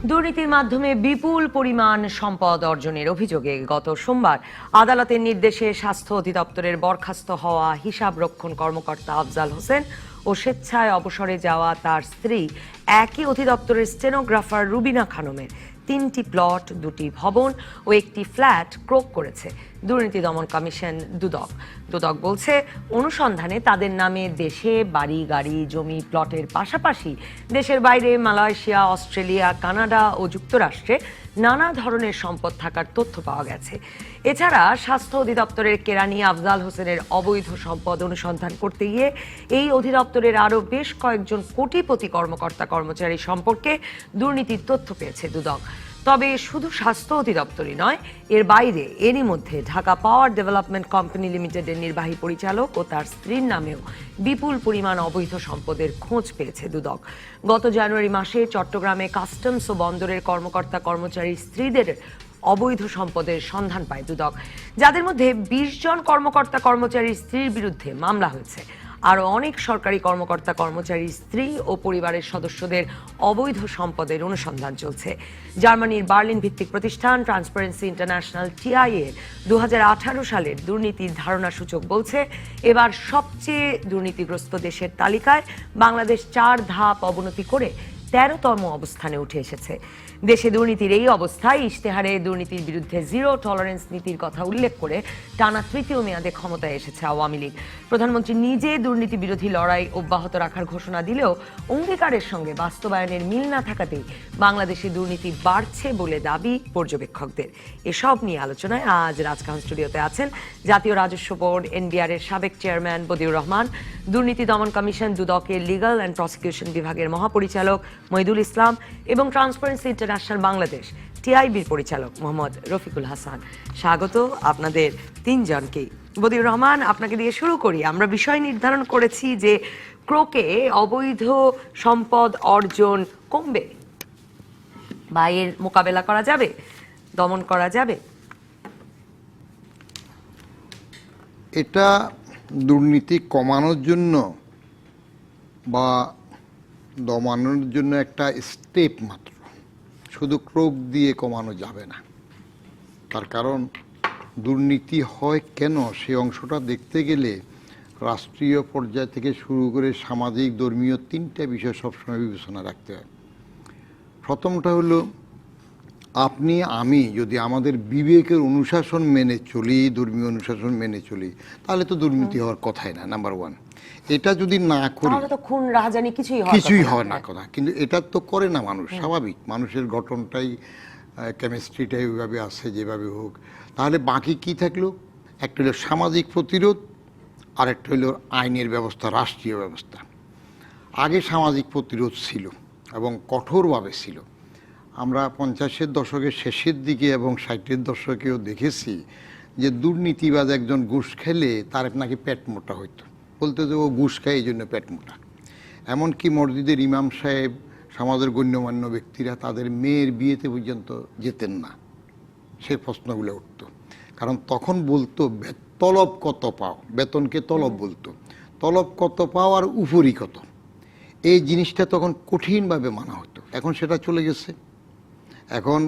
দুর্নীতির মাধ্যমে বিপুল পরিমাণ সম্পদ অর্জনের অভিযোগে গত সোমবার আদালতের নির্দেশে স্বাস্থ্য অধিদপ্তরের বরখাস্ত হওয়া হিসাবরক্ষণ কর্মকর্তা আফজাল হোসেন ও স্বেচ্ছায় অবসরে যাওয়া তার স্ত্রী একই অধিদপ্তরের স্টেনোগ্রাফার রুবিনা খানমের 3টি প্লট, 2টি ভবন ও একটি ফ্ল্যাট ক্রোক করেছে দুর্নীতি দমন কমিশন দুদক। দুদক বলছে, অনুসন্ধানে তাদের নামে দেশে বাড়ি, গাড়ি, জমি, প্লটের পাশাপাশি দেশের বাইরে মালয়েশিয়া, অস্ট্রেলিয়া, কানাডা ও যুক্তরাষ্ট্রে নানা ধরনের সম্পদ থাকার তথ্য পাওয়া গেছে। এছাড়া স্বাস্থ্য অধিদপ্তরের কেরানি আফজাল হোসেনের অবৈধ সম্পদ অনুসন্ধান করতে গিয়ে এই অধিদপ্তরের আরও বেশ কয়েকজন কোটিপতি কর্মকর্তা কর্মচারী সম্পর্কে দুর্নীতির তথ্য পেয়েছে দুদক। তবে শুধু স্বাস্থ্য অধিদপ্তরই নয়, এর বাইরে এরই মধ্যে ঢাকা পাওয়ার ডেভেলপমেন্ট কোম্পানি লিমিটেডের নির্বাহী পরিচালক ও তার স্ত্রীর নামেও বিপুল পরিমাণ অবৈধ সম্পদের খোঁজ পেয়েছে দুদক। গত জানুয়ারি মাসে চট্টগ্রামে কাস্টমস ও বন্দরের কর্মকর্তা কর্মচারী স্ত্রীদের অবৈধ সম্পদের সন্ধান পায় দুদক, যাদের মধ্যে 20 জন কর্মকর্তা কর্মচারীর স্ত্রীর বিরুদ্ধে মামলা হয়েছে। আরও অনেক সরকারি কর্মকর্তা কর্মচারীর স্ত্রী ও পরিবারের সদস্যদের অবৈধ সম্পদের অনুসন্ধান চলছে। জার্মানির বার্লিন ভিত্তিক প্রতিষ্ঠান ট্রান্সপারেন্সি ইন্টারন্যাশনাল TI এর 2018 সালের দুর্নীতির ধারণা সূচক বলছে, এবার সবচেয়ে দুর্নীতিগ্রস্ত দেশের তালিকায় বাংলাদেশ 4 ধাপ অবনতি করে 13তম অবস্থানে উঠে এসেছে। দেশে দুর্নীতির এই অবস্থায় ইশতেহারে দুর্নীতির বিরুদ্ধে জিরো টলারেন্স নীতির কথা উল্লেখ করে টানা 3য় মেয়াদে ক্ষমতায় এসেছে আওয়ামী লীগ। প্রধানমন্ত্রী নিজে দুর্নীতি বিরোধী লড়াই অব্যাহত রাখার ঘোষণা দিলেও অঙ্গীকারের সঙ্গে বাস্তবায়নের মিল না থাকাতেই বাংলাদেশে দুর্নীতি বাড়ছে বলে দাবি পর্যবেক্ষকদের। এসব নিয়ে আলোচনায় আজ রাজকাহন স্টুডিওতে আছেন জাতীয় রাজস্ব বোর্ড NBR এর সাবেক চেয়ারম্যান বদিউর রহমান, দুর্নীতি দমন কমিশন দুদকের লিগ্যাল অ্যান্ড প্রসিকিউশন বিভাগের মহাপরিচালক মহিদুল ইসলাম এবং ট্রান্সপারেন্সি ইন্টারন্যাশনাল বাংলাদেশ TIBর পরিচালক মোহাম্মদ রফিকুল হাসান। স্বাগত আপনাদের তিনজনকেই। বদিউর রহমান, আপনাকে দিয়ে শুরু করি। আমরা বিষয় নির্ধারণ করেছি যে ক্রোকে অবৈধ সম্পদ অর্জন কমবে বা এর মোকাবেলা করা যাবে, দমন করা যাবে। এটা দুর্নীতি কমানোর জন্য বা দমানোর জন্য একটা স্টেপ মাত্র, শুধু ক্রোক দিয়ে কমানো যাবে না। তার কারণ দুর্নীতি হয় কেন সেই অংশটা দেখতে গেলে রাষ্ট্রীয় পর্যায় থেকে শুরু করে সামাজিক, ধর্মীয় 3টা বিষয় সবসময় বিবেচনা রাখতে হয়। প্রথমটা হলো, আপনি আমি যদি আমাদের বিবেকের অনুশাসন মেনে চলি, ধর্মীয় অনুশাসন মেনে চলি, তাহলে তো দুর্নীতি হওয়ার কথাই না, নাম্বার 1। এটা যদি না করি তাহলে তো খুন, রাহাজানি কিছুই হয় না কথা। কিন্তু এটা তো করে না মানুষ, স্বাভাবিক, মানুষের গঠনটাই, কেমিস্ট্রিটাই ওইভাবে আছে যেভাবে হোক। তাহলে বাকি কি থাকলো? একটা হলো সামাজিক প্রতিরোধ, আর একটা হলো আইনের ব্যবস্থা, রাষ্ট্রীয় ব্যবস্থা। আগে সামাজিক প্রতিরোধ ছিল এবং কঠোরভাবে ছিল। আমরা 50-এর দশকের শেষের দিকে এবং 60-এর দশকেও দেখেছি যে দুর্নীতিবাজ একজন ঘুষ খেলে তার নাকি পেট মোটা হইতো, বলতে যে ও ঘুষ খায় এই জন্য পেট মোটা। এমনকি মসজিদের ইমাম সাহেব, সমাজের গণ্যমান্য ব্যক্তিরা তাদের মেয়ের বিয়েতে পর্যন্ত যেতেন না, সে প্রশ্নগুলো উঠত। কারণ তখন বলতো তলব কত পাও, বেতনকে তলব বলতো, তলব কত পাও আর উপরি কত, এই জিনিসটা তখন কঠিনভাবে মানা হতো। এখন সেটা চলে গেছে। এখন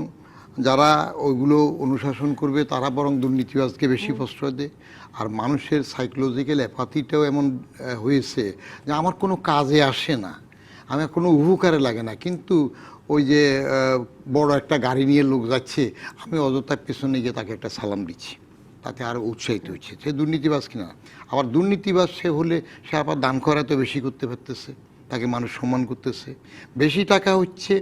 যারা ওইগুলো অনুশাসন করবে তারা বরং দুর্নীতিবাজকে বেশি প্রশ্রয় দেয়। আর মানুষের সাইকোলজিক্যাল অ্যাপাথিটাও এমন হয়েছে যে আমার কোনো কাজে আসে না, আমার কোনো উপকারে লাগে না, কিন্তু ওই যে বড় একটা গাড়ি নিয়ে লোক যাচ্ছে, আমি অযথা পেছনে গিয়ে তাকে একটা সালাম দিচ্ছি, তাতে আরও উৎসাহিত হচ্ছে। সে দুর্নীতিবাজ কিনা। আবার দুর্নীতিবাজ সে হলে সে আবার দান করা তো বেশি করতে পারতেছে, তাকে মানুষ সম্মান করতেছে। বেশি টাকা হচ্ছে,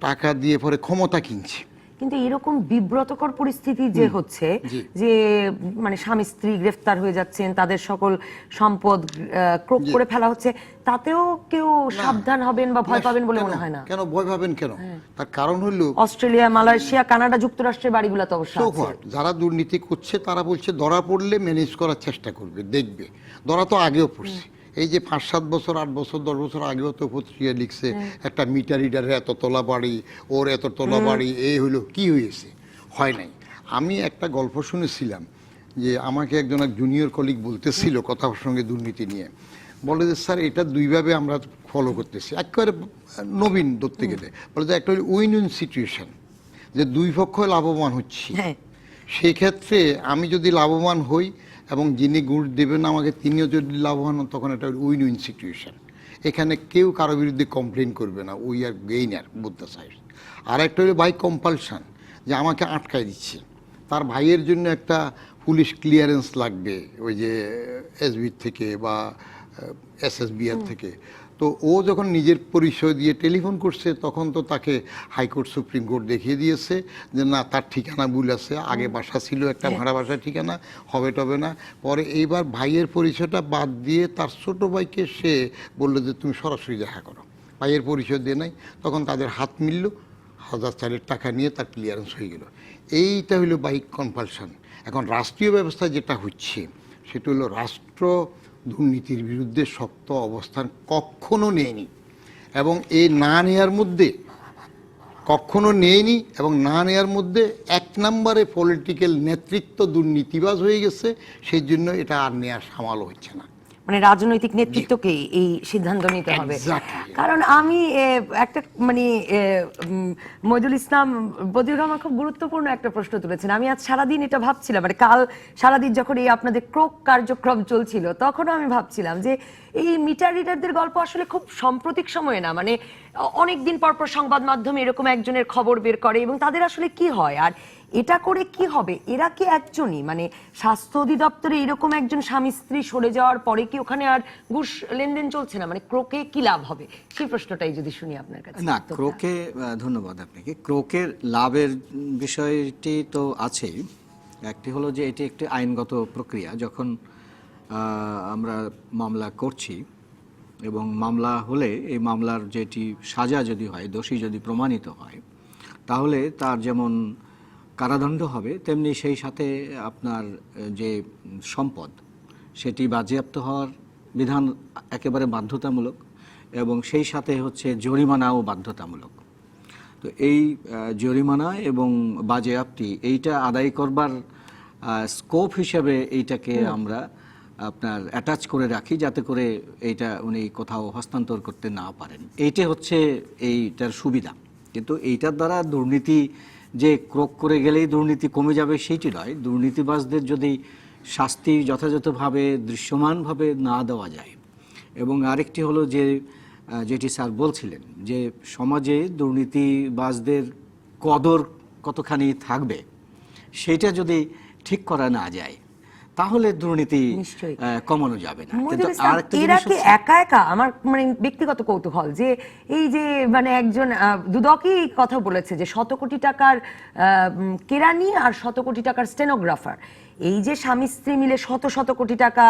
টাকা দিয়ে পরে ক্ষমতা কিনছে। কিন্তু এরকম বিব্রতকর পরিস্থিতি যে হচ্ছে, যে মানে স্বামী স্ত্রী গ্রেফতার হয়ে যাচ্ছেন, তাদের সকল সম্পদ ক্রোক করে ফেলা হচ্ছে, তাতেও কেউ সাবধান হবেন বা ভয় পাবেন বলে মনে হয় না। কেন ভয় পাবেন কেন? তার কারণ হলো অস্ট্রেলিয়া, মালয়েশিয়া, কানাডা, যুক্তরাষ্ট্রের বাড়িগুলো তো অবশ্য আছে। যারা দুর্নীতি করছে তারা বলছে ধরা পড়লে ম্যানেজ করার চেষ্টা করবে, দেখবে। ধরা তো আগেও পড়ছে, এই যে 5-7 বছর, 8 বছর, 10 বছর আগেও তো পত্রিকা লিখছে একটা মিটার রিডারের এত তলা বাড়ি, ওর এত তলা বাড়ি, এই হলো। কি হয়েছে? হয় নাই। আমি একটা গল্প শুনেছিলাম যে আমাকে একজন এক জুনিয়র কলিগ বলতেছিল কথা সঙ্গে দুর্নীতি নিয়ে, বলে যে স্যার এটা দুইভাবে আমরা ফলো করতেছি, একেবারে নবীন ধরতে গেলে বলে যে একটা উইন উইন সিচুয়েশন, যে দুই পক্ষ লাভবান হচ্ছি। হ্যাঁ, সেই ক্ষেত্রে আমি যদি লাভবান হই এবং যিনি গুড় দেবেন আমাকে তিনিও যদি লাভবান হন, তখন একটা উইন উইন সিচুয়েশন। এখানে কেউ কারো বিরুদ্ধে কমপ্লেন করবে না, we are gainer both the side. আর একটা হলো বাই কম্পালশন, যে আমাকে আটকায় দিচ্ছে, তার ভাইয়ের জন্য একটা পুলিশ ক্লিয়ারেন্স লাগবে ওই যে এসবির থেকে বা এসএসবিআর থেকে। তো ও যখন নিজের পরিচয় দিয়ে টেলিফোন করছে, তখন তো তাকে হাইকোর্ট সুপ্রিম কোর্ট দেখিয়ে দিয়েছে যে না, তার ঠিকানা ভুল আছে, আগে বাসা ছিল একটা ভাড়া বাসা ঠিকানা, হবে টবে না। পরে এইবার ভাইয়ের পরিচয়টা বাদ দিয়ে তার ছোট ভাইকে সে বললো যে তুমি সরাসরি দেখা করো, ভাইয়ের পরিচয় দিয়ে নাই। তখন তাদের হাত মিলল, 1000 টাকা নিয়ে তার ক্লিয়ারেন্স হয়ে গেল। এইটা হলো বাই কম্পালশন। এখন রাষ্ট্রীয় ব্যবস্থায় যেটা হচ্ছে সেটা হলো রাষ্ট্র দুর্নীতির বিরুদ্ধে শক্ত অবস্থান কখনো নেয়নি, এবং এই না নেয়ার মধ্যে কখনো নেয়নি এবং না নেয়ার মধ্যে 1 নম্বরে পলিটিক্যাল নেতৃত্ব দুর্নীতিবাজ হয়ে গেছে, সেই জন্য এটা আর নেওয়ার সামালও হচ্ছে না। মানে রাজনৈতিক নেতৃত্বকেই এই সিদ্ধান্ত নিতে হবে। Exactly. কারণ আমি একটা মানে মইদুল ইসলাম বদিউর রহমান খুব গুরুত্বপূর্ণ একটা প্রশ্ন তুলেছেন। আমি আজ সারাদিন এটা ভাবছিলাম, মানে কাল সারাদিন যখন এই আপনাদের ক্রোক কার্যক্রম চলছিল, তখনও আমি ভাবছিলাম যে এই মিটার রিডারদের গল্প আসলে খুব সাম্প্রতিক সময়ে না, মানে অনেকদিন পর পর সংবাদ মাধ্যমে এরকম একজনের খবর বের করে, এবং তাদের আসলে কি হয় আর এটা করে কি হবে। এরা কি একজনই, মানে স্বাস্থ্য অধিদপ্তরে এরকম একজন স্বামী স্ত্রী সরে যাওয়ার পরে কি ওখানে আর ঘুষ লেনদেন চলছে না? মানে ক্রোকে কি লাভ হবে, সেই প্রশ্নটাই যদি শুনি আপনার কাছে। না, ক্রোকে ধন্যবাদ আপনাকে। ক্রোকের লাভের বিষয়টি তো আছেই। একটি হলো যে এটি একটি আইনগত প্রক্রিয়া। যখন আমরা মামলা করছি এবং মামলা হলে এই মামলার যেটি সাজা যদি হয়, দোষী যদি প্রমাণিত হয়, তাহলে তার যেমন কারাদণ্ড হবে, তেমনি সেই সাথে আপনার যে সম্পদ সেটি বাজেয়াপ্ত হওয়ার বিধান একেবারে বাধ্যতামূলক, এবং সেই সাথে হচ্ছে জরিমানাও বাধ্যতামূলক। তো এই জরিমানা এবং বাজেয়াপ্তি এইটা আদায় করবার স্কোপ হিসেবে এইটাকে আমরা আপনার অ্যাটাচ করে রাখি, যাতে করে এইটা উনি কোথাও হস্তান্তর করতে না পারেন। এইটা হচ্ছে এইটার সুবিধা। কিন্তু এইটার দ্বারা দুর্নীতি যে ক্রোক করে গেলেই দুর্নীতি কমে যাবে সেইটি নয়। দুর্নীতিবাজদের যদি শাস্তি যথাযথভাবে দৃশ্যমানভাবে না দেওয়া যায়, এবং আরেকটি হলো যে যেটি স্যার বলছিলেন যে সমাজে দুর্নীতিবাজদের কদর কতখানি থাকবে, সেটা যদি ঠিক করা না যায়, তাহলে দুর্নীতি কমানো যাবে না। কিন্তু আরেকটা এরা কি একা একা, আমার মানে ব্যক্তিগত কৌতূহল যে এই যে মানে একজন দুদকই কথা বলেছে যে 100 কোটি টাকার কেরানি আর 100 কোটি টাকার স্টেনোগ্রাফার, এই যে স্বামী স্ত্রী মিলে শত কোটি টাকা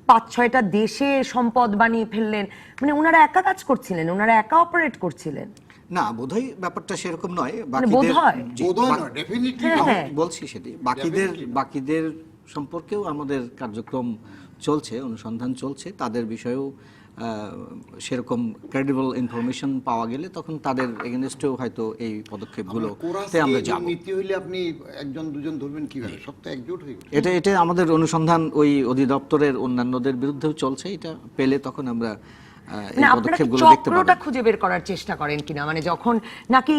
5-6টা দেশে সম্পদ বানিয়ে ফেললেন, মানে ওনারা একা কাজ করছিলেন, ওনারা একা অপারেট করছিলেন? না, বোধহয় ব্যাপারটা সেরকম নয়। বলছি সেটি বাকিদের সম্পর্কেও আমাদের কার্যক্রম চলছে, অনুসন্ধান চলছে। তাদের বিষয়েও সেরকম ক্রেডিবল ইনফরমেশন পাওয়া গেলে তখন তাদের এগেইনস্টেও হয়তো এই পদক্ষেপগুলোতে আমরা যাব। নীতি হইলে আপনি একজন দুজন ধরবেন কিভাবে? সব তো একজোট হয়ে গেল। এটা আমাদের অনুসন্ধান ওই অধিদপ্তরের অন্যান্যদের বিরুদ্ধেও চলছে। এটা পেলে তখন আমরা চক্রটা খুঁজে বের করার চেষ্টা করেন কিনা, মানে যখন নাকি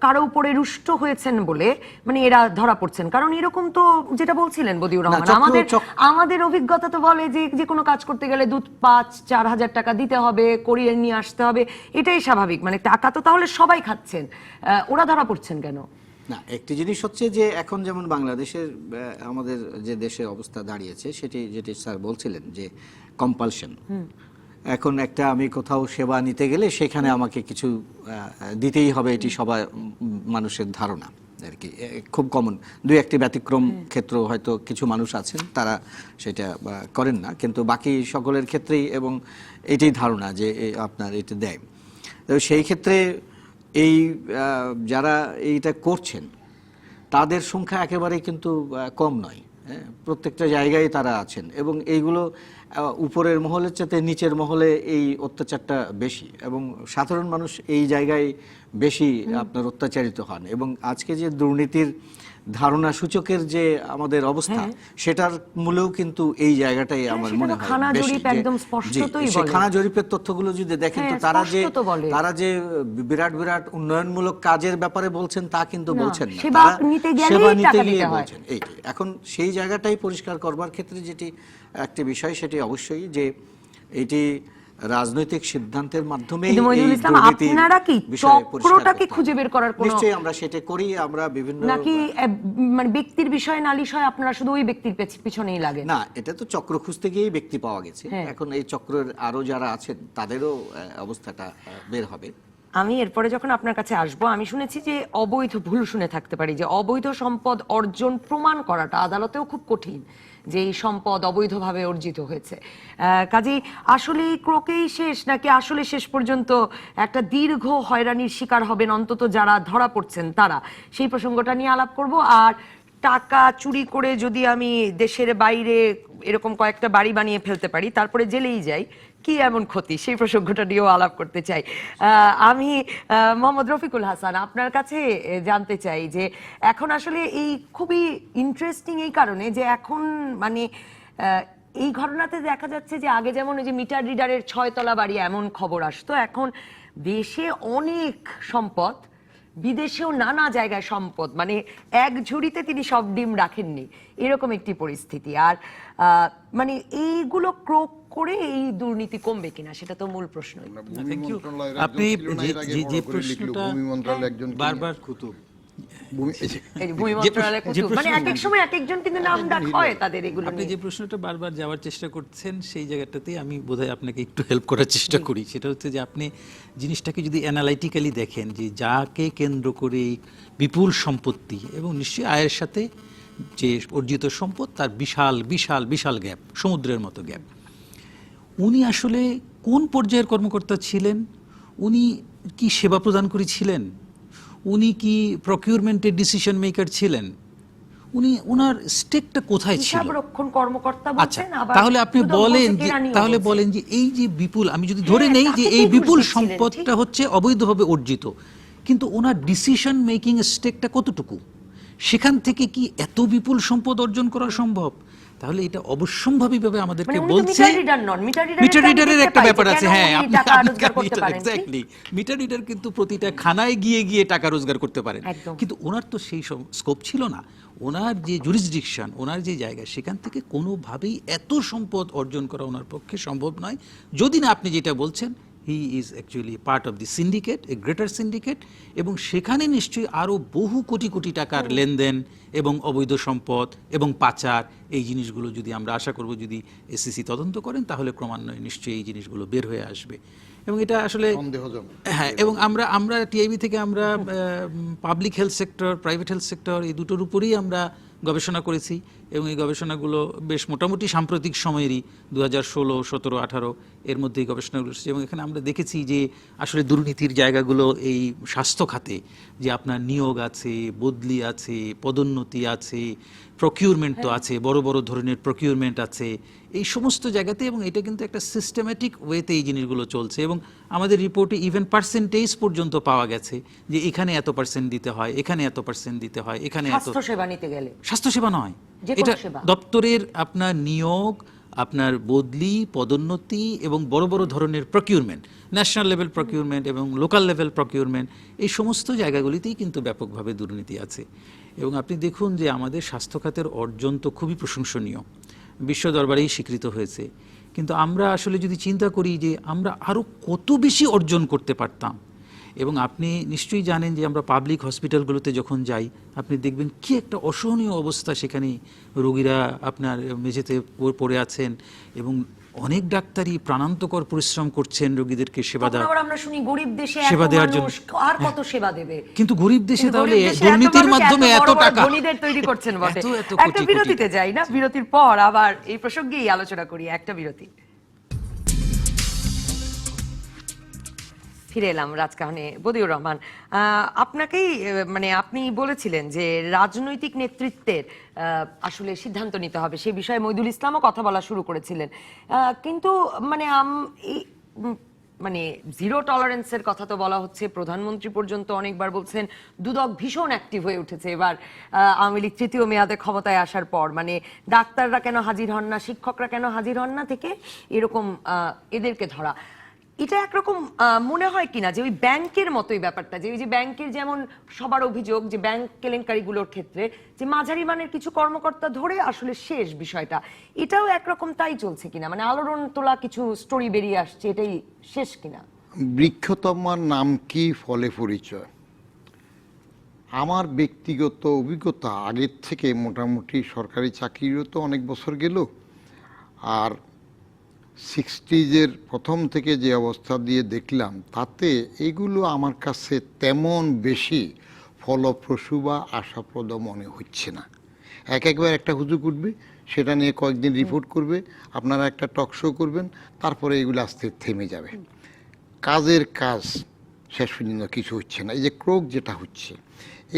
কারো উপরে রুষ্ট হয়েছেন বলে মানে এরা ধরা পড়ছেন? কারণ এরকম তো যেটা বলছিলেন বদিউর রহমান, আমাদের অভিজ্ঞতা তো বলে যে যে কোনো কাজ করতে গেলে 2-5-4 হাজার টাকা দিতে হবে, করিয়ে নিয়ে আসতে হবে, এটাই স্বাভাবিক। মানে টাকা তো তাহলে সবাই খাচ্ছেন, ওরা ধরা পড়ছেন কেন? না, একটি জিনিস হচ্ছে যে এখন যেমন বাংলাদেশের আমাদের যে দেশের অবস্থা দাঁড়িয়েছে, যেটি স্যার বলছিলেন যে কম্পালশন। এখন একটা আমি কোথাও সেবা নিতে গেলে সেখানে আমাকে কিছু দিতেই হবে, এটি সবাই মানুষের ধারণা আর কি। খুব কমন, 2-1টি ব্যতিক্রম ক্ষেত্র হয়তো কিছু মানুষ আছেন তারা সেটা করেন না, কিন্তু বাকি সকলের ক্ষেত্রেই এবং এটাই ধারণা যে আপনার এটা দেয়। তো সেই ক্ষেত্রে এই যারা এইটা করছেন তাদের সংখ্যা একেবারেই কিন্তু কম নয়। প্রত্যেকটা জায়গায় তারা আছেন, এবং এইগুলো উপরের মহলের চাইতে নিচের মহলে এই অত্যাচারটা বেশি, এবং সাধারণ মানুষ এই জায়গায় বেশি আপনার অত্যাচারিত হন। এবং আজকে যে দুর্নীতির ধারণা সূচকের যে আমাদের অবস্থা, সেটার মূলেও কিন্তু এই জায়গাটাই আমার সেটা মনে তো হয় খানা বেশি। জরিপ একদম স্পষ্টতই সেই বলে। খানা জরিপের তথ্যগুলো যদি দেখেন, তো হ্যাঁ, তারা স্পষ্ট তো বলে। যে বিরাট বিরাট উন্নয়নমূলক কাজের ব্যাপারে বলছেন তা কিন্তু না, বলছেন না। সেবা তারা নিতে গেলেই সেবা নিতে টাকা গিয়ে দিতে হয়। বলছেন এইটাই। এখন সেই জায়গাটাই পরিষ্কার করবার ক্ষেত্রে যেটি একটি বিষয়, সেটি অবশ্যই যে এটি রাজনৈতিক সিদ্ধান্তের মাধ্যমে কিন্তু মইনুল ইসলাম, আপনারা কি চক্রটাকে খুঁজে বের করার কোনো, নিশ্চয়ই আমরা সেটা করি। আমরা বিভিন্ন, নাকি মানে ব্যক্তির বিষয়ে নালিশ হয়, আপনারা শুধু ওই ব্যক্তির পিছনেই লাগে? না, এটা তো চক্র খুঁজতে গিয়েই ব্যক্তি পাওয়া গেছে। এখন এই চক্রের আরো যারা আছেন তাদেরও অবস্থাটা বের হবে। আমি এরপরে যখন আপনার কাছে আসবো, আমি শুনেছি যে অবৈধ, ভুল শুনে থাকতে পারি, যে অবৈধ সম্পদ অর্জন প্রমাণ করাটা আদালতেও খুব কঠিন, যে এই সম্পদ অবৈধভাবে অর্জিত হয়েছে। কাজেই আসলে ক্রোকেই শেষ, নাকি আসলে শেষ পর্যন্ত একটা দীর্ঘ হয়রানির শিকার হবেন অন্তত যারা ধরা পড়ছেন তারা? সেই প্রসঙ্গটা নিয়ে আলাপ করব। আর টাকা চুরি করে যদি আমি দেশের বাইরে এরকম কয়েকটা বাড়ি বানিয়ে ফেলতে পারি, তারপরে জেলেই যাই, কি এমন ক্ষতি, সেই প্রসঙ্গটা নিয়েও আলাপ করতে চাই। আমি মোহাম্মদ রফিকুল হাসান, আপনার কাছে জানতে চাই যে এখন আসলে এই খুবই ইন্টারেস্টিং এই কারণে যে এখন মানে এই ঘটনাতে দেখা যাচ্ছে যে আগে যেমন ওই যে মিটার রিডারের 6 তলা বাড়ি এমন খবর আসতো, এখন দেশে অনেক সম্পদ, বিদেশেও নানা জায়গায় সম্পদ, মানে এক ঝুড়িতে তিনি সব ডিম রাখেননি, এরকম একটি পরিস্থিতি। আর মানে এইগুলো ক্রোক করে এই দুর্নীতি কমবে কিনা, সেটা তো মূল প্রশ্ন। আপনি যে প্রশ্নটা বারবার ভূমি মন্ত্রণালয় মানে এক এক সময় এক একজন কিন্তু নাম ডাক হয় তাদের, এগুলো আপনি যে প্রশ্নটা বারবার যাওয়ার চেষ্টা করছেন, সেই জায়গাটাতেই আমি বোধহয় আপনাকে একটু হেল্প করার চেষ্টা করি। সেটা হচ্ছে যে আপনি জিনিসটাকে যদি অ্যানালাইটিক্যালি দেখেন, যে যাকে কেন্দ্র করে বিপুল সম্পত্তি এবং নিশ্চয়ই আয়ের সাথে যে অর্জিত সম্পদ, তার বিশাল বিশাল বিশাল গ্যাপ, সমুদ্রের মতো গ্যাপ। উনি আসলে কোন পর্যায়ের কর্মকর্তা ছিলেন? উনি কি সেবা প্রদান করেছিলেন? উনি কি প্রকিউরমেন্টের ডিসিশন মেকার ছিলেন? উনি ওনার স্টেকটা কোথায় ছিল? হিসাবরক্ষণ কর্মকর্তা আচ্ছা, বলছেন, আবার তাহলে আপনি বলেন যে এই যে বিপুল, আমি যদি ধরে নেই যে এই বিপুল সম্পদটা হচ্ছে অবৈধভাবে অর্জিত, কিন্তু ওনার ডিসিশন মেকিং স্টেকটা কতটুকু? সেখান থেকে কি এত বিপুল সম্পদ অর্জন করা সম্ভব? তাহলে এটা অবশ্যম্ভাবীভাবে আমাদেরকে বলছে মিটার রিডারের একটা ব্যাপার আছে। হ্যাঁ, এক্স্যাক্টলি, মিটার রিডার কিন্তু প্রতিটা খানায় গিয়ে গিয়ে টাকা রোজগার করতে পারেন, কিন্তু ওনার তো সেই স্কোপ ছিল না। ওনার যে জুরিসডিকশন, ওনার যে জায়গা, সেখান থেকে কোনোভাবেই এত সম্পদ অর্জন করা ওনার পক্ষে সম্ভব নয়, যদি না আপনি যেটা বলছেন he is actually part of the syndicate, A greater syndicate, এবং সেখানে নিশ্চয়ই আরও বহু কোটি কোটি টাকার লেনদেন এবং অবৈধ সম্পদ এবং পাচার, এই জিনিসগুলো যদি আমরা আশা করব যদি এসিসি তদন্ত করেন, তাহলে ক্রমান্বয়ে নিশ্চয়ই এই জিনিসগুলো বের হয়ে আসবে। এবং এটা আসলে হ্যাঁ, এবং আমরা টিআইবি থেকে আমরা public health sector, private health sector, এই দুটোর উপরেই আমরা গবেষণা করেছি, এবং এই গবেষণাগুলো বেশ মোটামুটি সাম্প্রতিক সময়েরই 2016, 17, 18 এর মধ্যেই গবেষণাগুলো এসেছে। এবং এখানে আমরা দেখেছি যে আসলে দুর্নীতির জায়গাগুলো এই স্বাস্থ্য খাতে, যে আপনার নিয়োগ আছে, বদলি আছে, পদোন্নতি আছে, প্রকিউরমেন্ট তো আছে, বড় বড় ধরনের প্রকিউরমেন্ট আছে, এই সমস্ত জায়গাতে। এবং এটা কিন্তু একটা সিস্টেম্যাটিক ওয়েতে এই জিনিসগুলো চলছে, এবং আমাদের রিপোর্টে ইভেন পার্সেন্টেজ পর্যন্ত পাওয়া গেছে, যে এখানে এত পার্সেন্ট দিতে হয়, এখানে এত পার্সেন্ট দিতে হয়, এখানে এত। স্বাস্থ্যসেবা নিতে গেলে, স্বাস্থ্যসেবা নয়, এটা দপ্তরের আপনার নিয়োগ, আপনার বদলি, পদোন্নতি এবং বড় বড় ধরনের প্রকিউরমেন্ট, ন্যাশনাল লেভেল প্রকিউরমেন্ট এবং লোকাল লেভেল প্রকিউরমেন্ট, এই সমস্ত জায়গাগুলিতেই কিন্তু ব্যাপকভাবে দুর্নীতি আছে। এবং আপনি দেখুন যে আমাদের স্বাস্থ্য খাতের অর্জন তো খুবই প্রশংসনীয়, বিশ্ব দরবারেই স্বীকৃত হয়েছে, কিন্তু আমরা আসলে যদি চিন্তা করি যে আমরা আরও কত বেশি অর্জন করতে পারতাম। এবং আপনি নিশ্চয়ই জানেন যে আমরা পাবলিক হসপিটালগুলোতে যখন যাই, আপনি দেখবেন কি একটা অসহনীয় অবস্থা, সেখানে রোগীরা আপনার মেঝেতে পড়ে আছেন, এবং অনেক ডাক্তারই প্রাণান্তকর পরিশ্রম করছেন রোগীদেরকে সেবা দেওয়ার জন্য। আর কত সেবা দেবে? কিন্তু গরিব দেশে তাহলে দুর্নীতির মাধ্যমে এত টাকা তৈরি করছেন বটে। একটা বিরতিতে যাই না, বিরতির পর আবার এই প্রসঙ্গেই আলোচনা করি। একটা বিরতি, ফিরে এলাম রাজকাহনে। বদিউর রহমান, আপনাকেই মানে আপনি বলেছিলেন যে রাজনৈতিক নেতৃত্বের আসলে সিদ্ধান্ত নিতে হবে, সে বিষয়ে মইদুল ইসলামও কথা বলা শুরু করেছিলেন, কিন্তু মানে মানে জিরো টলারেন্সের কথা তো বলা হচ্ছে, প্রধানমন্ত্রী পর্যন্ত অনেকবার বলছেন। দুদক ভীষণ অ্যাক্টিভ হয়ে উঠেছে এবার আওয়ামী লীগ তৃতীয় মেয়াদে ক্ষমতায় আসার পর। মানে ডাক্তাররা কেন হাজির হন না, শিক্ষকরা কেন হাজির হন না থেকে এরকম এদেরকে ধরা, এটা একরকম মনে হয় কিনা যে ওই ব্যাংকের মতোই ব্যাপারটা, যে ওই যে ব্যাংকের যেমন সবার অভিযোগ যে ব্যাংক কেলেঙ্কারিগুলোর ক্ষেত্রে যে মাঝারি মানের কিছু কর্মকর্তা ধরে আসলে শেষ বিষয়টা, এটাও একরকম তাই চলছে কিনা? মানে আলোড়ন তোলা কিছু স্টোরি বেরিয়ে আসছে, এটাই শেষ কিনা? বৃক্ষতমার নাম কি, ফলে পরিচয়। আমার ব্যক্তিগত অভিজ্ঞতা আগের থেকে মোটামুটি সরকারি চাকরিরও তো অনেক বছর গেল, আর 60s প্রথম থেকে যে অবস্থা দিয়ে দেখলাম তাতে এগুলো আমার কাছে তেমন বেশি ফলপ্রসূ বা আশাপ্রদ মনে হচ্ছে না। একবার একটা হুজুক উঠবে, সেটা নিয়ে কয়েকদিন রিপোর্ট করবে, আপনারা একটা টক শো করবেন, তারপরে এগুলো আস্তে থেমে যাবে। কাজের কাজ শেষ পর্যন্ত কিছু হচ্ছে না। এই যে ক্রোক যেটা হচ্ছে,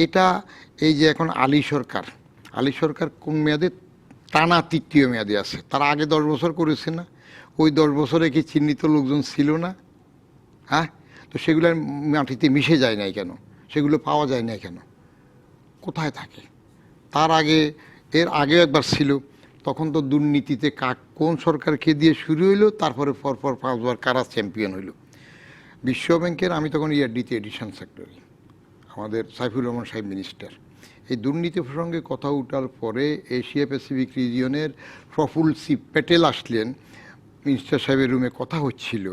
এটা এই যে এখন আলী সরকার কোন মেয়াদে, টানা তৃতীয় মেয়াদে আছে, তার আগে 10 বছর করেছে না? ওই 10 বছরে কি চিহ্নিত লোকজন ছিল না? হ্যাঁ, তো সেগুলো মাটিতে মিশে যায় নাই কেন? সেগুলো পাওয়া যায় না কেন? কোথায় থাকে? তার আগে, এর আগে একবার ছিল, তখন তো দুর্নীতিতে কোন সরকারকে দিয়ে শুরু হইলো, তারপরে পরপর 5 বার কারা চ্যাম্পিয়ন হইল। বিশ্ব ব্যাংকের আমি তখন ERD-তে এডিশন সেক্রেটারি, আমাদের সাইফুর রহমান সাহেব মিনিস্টার। এই দুর্নীতি প্রসঙ্গে কথা উঠার পরে এশিয়া প্যাসিফিক রিজিয়নের প্রফুল্ল সি প্যাটেল আসলেন, মিনিস্টার সাহেবের রুমে কথা হচ্ছিল।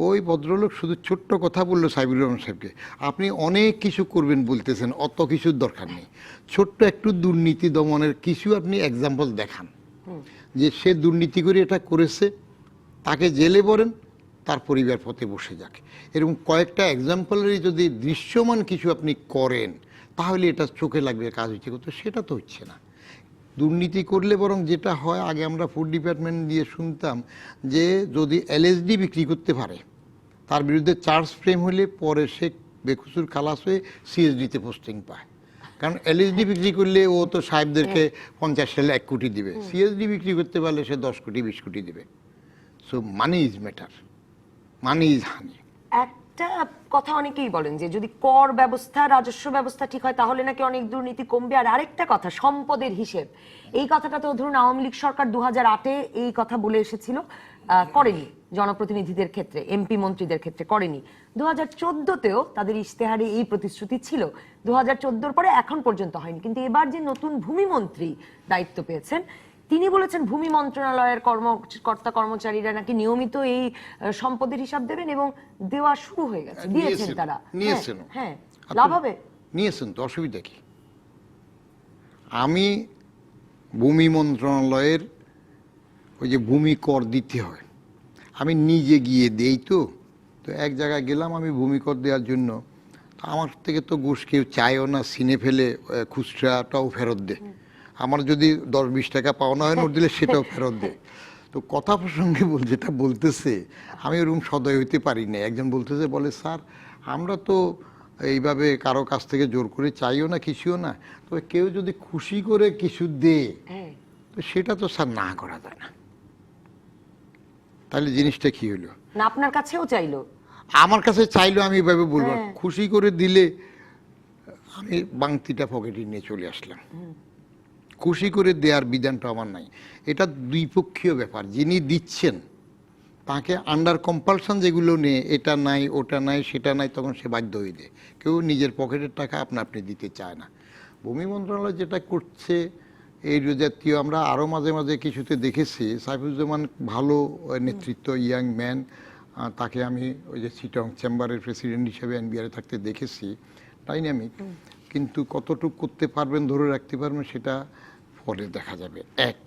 ওই ভদ্রলোক শুধু ছোট্ট কথা বললো সাইফুর রহমান সাহেবকে, আপনি অনেক কিছু করবেন বলতেছেন, অত কিছুর দরকার নেই, ছোট্ট একটু দুর্নীতি দমনের কিছু আপনি এক্সাম্পল দেখান, যে সে দুর্নীতি করে এটা করেছে, তাকে জেলে ভরেন, তার পরিবার পথে বসে যাক। এরকম কয়েকটা এক্সাম্পলেরই যদি দৃশ্যমান কিছু আপনি করেন, তাহলে এটা চোখে লাগবে কাজ হচ্ছে, কিন্তু সেটা তো হচ্ছে না। দুর্নীতি করলে বরং যেটা হয়, আগে আমরা ফুড ডিপার্টমেন্ট দিয়ে শুনতাম যে যদি LSD বিক্রি করতে পারে, তার বিরুদ্ধে চার্জ ফ্রেম হলে পরে সে বেকসুর খালাস হয়ে CSD-তে পোস্টিং পায়। কারণ LSD বিক্রি করলে ও তো সাহেবদেরকে 50 সালে 1 কোটি দিবে, CSD বিক্রি করতে পারলে সে 10 কোটি 20 কোটি দিবে। So money is matter, money is honey. একটা কথা অনেকেই বলেন যে যদি কর ব্যবস্থা, রাজস্ব ব্যবস্থা ঠিক হয় তাহলে নাকি অনেক দুর্নীতি কমবে। আর আরেকটা কথা, সম্পদের হিসেব, এই কথাটা তো ধরুন আওয়ামী লীগ সরকার 2008-এ এই কথা বলে এসেছিল, করেনি জনপ্রতিনিধিদের ক্ষেত্রে, MP মন্ত্রীদের ক্ষেত্রে করেনি। 2014-তেও তাদের ইশতেহারে এই প্রতিশ্রুতি ছিল, 2014-র পরে এখন পর্যন্ত হয়নি। কিন্তু এবার যে নতুন ভূমি মন্ত্রী দায়িত্ব পেয়েছেন, তিনি বলেছেন ভূমি মন্ত্রণালয়ের কর্মকর্তা কর্মচারীরা নাকি নিয়মিত এই সম্পদের হিসাব দেবেন, এবং দেওয়া শুরু হয়ে গেছে, দিয়েছেন তারা। নিয়েছেন, হ্যাঁ, লাভ হবে, নিয়েছেন তো, অসুবিধা কি? আমি ভূমি মন্ত্রণালয়ের ওই যে ভূমি কর দিতে হয়, আমি নিজে গিয়ে দেই। তো এক জায়গায় গেলাম আমি ভূমি কর দেওয়ার জন্য, আমার থেকে তো ঘুষ কেউ চায়ও না, সিনে ফেলে খুচরাটাও ফেরত দে। আমার যদি 10-20 টাকা পাওনা হয় নোট দিলে সেটাও ফেরত দেয়। তো কথা প্রসঙ্গে যেটা বলতেছে, আমি ওরকম সদয় হইতে পারি না। একজন বলতেছে, বলে স্যার আমরা তো এইভাবে কারো কাছ থেকে জোর করে চাইও না, কিছুও না, তবে কেউ যদি খুশি করে কিছু দেয় তো সেটা তো স্যার না করা যায় না। তাহলে জিনিসটা কি হলো? না আপনার কাছেও চাইলো, আমার কাছে চাইলো, আমি এভাবে বলবো খুশি করে দিলে, আমি বাংতিটা পকেটে নিয়ে চলে আসলাম। খুশি করে দেওয়ার বিধানটা আমার নাই। এটা দ্বিপক্ষীয় ব্যাপার। যিনি দিচ্ছেন তাকে আন্ডার কম্পালশন যেগুলো নেই, এটা নাই ওটা নাই সেটা নাই, তখন সে বাধ্য হয়ে দেয়। কেউ নিজের পকেটের টাকা আপনি দিতে চায় না। ভূমি মন্ত্রণালয় যেটা করছে এই জাতীয়, আমরা আরও মাঝে মাঝে কিছুতে দেখেছি। সাইফুজ্জামান ভালো নেতৃত্ব, ইয়াং ম্যান, তাকে আমি ওই যে চিটং চেম্বারের প্রেসিডেন্ট হিসেবে NBR-এ থাকতে দেখেছি, ডাইনামিক। কিন্তু কতটুকু করতে পারবেন, ধরে রাখতে পারবেন, সেটা পরে দেখা যাবে। এক